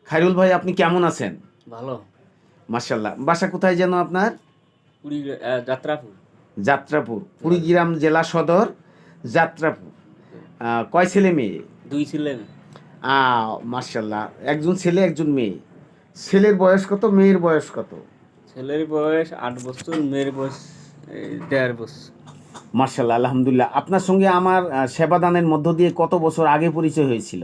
খায়রুল ভাই, আপনি কেমন আছেন? ভালো। মাশাআল্লাহ। বাসা কোথায় যেন আপনার? যাত্রাপুর। যাত্রাপুর, কুড়িগ্রাম জেলা সদর, যাত্রাপুর। কয় ছেলে মেয়ে? 2 ছেলে। মাশাআল্লাহ। একজন ছেলে একজন মেয়ে। ছেলের বয়স কত, মেয়ের বয়স কত? ছেলের বয়স 8 বছর, মেয়ের বয়স 1.5 বছর। মাশাআল্লাহ, আলহামদুলিল্লাহ। আপনার সঙ্গে আমার সেবাদানের মধ্য দিয়ে কত বছর আগে পরিচয় হয়েছিল?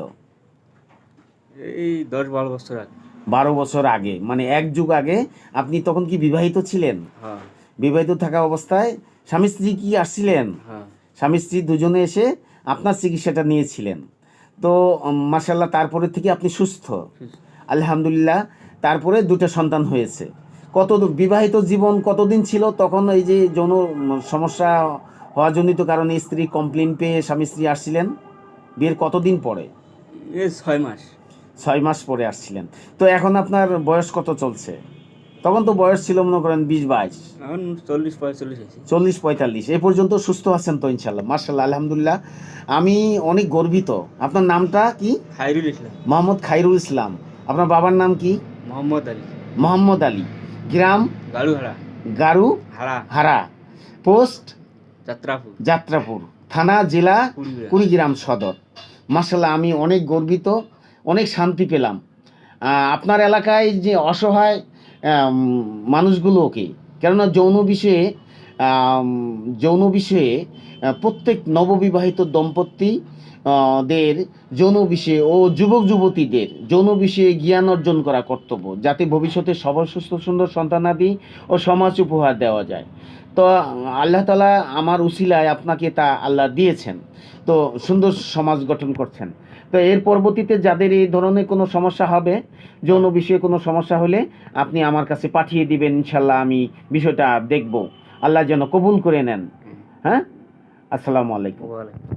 এই 10-12 বছর আগে। 12 বছর আগে, মানে এক যুগ আগে। আপনি তখন কি বিবাহিত ছিলেন? হ্যাঁ। বিবাহিত থাকা অবস্থায় স্বামী স্ত্রী কি আসছিলেন? হ্যাঁ। স্বামী স্ত্রী দুজনে এসে আপনার চিকিৎসাটা নিয়েছিলেন। তো মাশাআল্লাহ, তারপরে থেকে আপনি সুস্থ, আলহামদুলিল্লাহ। তারপরে 2টা সন্তান হয়েছে। বিবাহিত জীবন কতদিন ছিল তখন? এই যে যৌন সমস্যা হওয়াজনিত কারণে স্ত্রী কমপ্লেন পেয়ে স্বামী স্ত্রী আসছিলেন, বিয়ের কতদিন পরে? এই 6 মাস। 6 মাস পরে আসছিলেন। তো এখন আপনার বয়স কত চলছে? তখন তো বয়স ছিল মনে করেন 20-22। এখন 40-45 হয়েছে। 40-45 এ পর্যন্ত সুস্থ আছেন তো ইনশাল্লাহ? মার্শাল্লাহ, আলহামদুলিল্লাহ। আমি অনেক গর্বিত। আপনার নামটা কি? খায়রুল ইসলাম। মোহাম্মদ খায়রুল ইসলাম। আপনার বাবার নাম কি? মোহাম্মদ আলী। মোহাম্মদ আলী। গ্রাম? গাড়ুহারা। গারু হারা। হারা। পোস্ট? যাত্রাপুর। যাত্রাপুর। থানা জেলা কুড়িগ্রাম। কুড়িগ্রাম সদর। মার্শাল্লাহ, আমি অনেক গর্বিত, অনেক শান্তি পেলাম। আপনার এলাকায় যে অসহায় মানুষগুলোকে, কেননা যৌন বিষয়ে প্রত্যেক নববিবাহিত দম্পতি দের যৌন বিষয়ে ও যুবক যুবতীদের যৌন বিষয়ে জ্ঞান অর্জন করা কর্তব্য, যাতে ভবিষ্যতে সবল সুস্থ সুন্দর সন্তানাদি ও সমাজ উপহার দেওয়া যায়। তো আল্লাহ তাআলা আমার উসিলায় আপনাকে তা আল্লাহ দিয়েছেন, তো সুন্দর সমাজ গঠন করছেন। তো এর পরবর্তীতে যাদের এই ধরনের কোনো সমস্যা হবে, যৌন বিষয়ে কোনো সমস্যা হলে আপনি আমার কাছে পাঠিয়ে দিবেন, ইনশাল্লাহ আমি বিষয়টা দেখব। আল্লাহ যেন কবুল করে নেন। হ্যাঁ, আসসালামু আলাইকুম। ওয়ালাইকুম।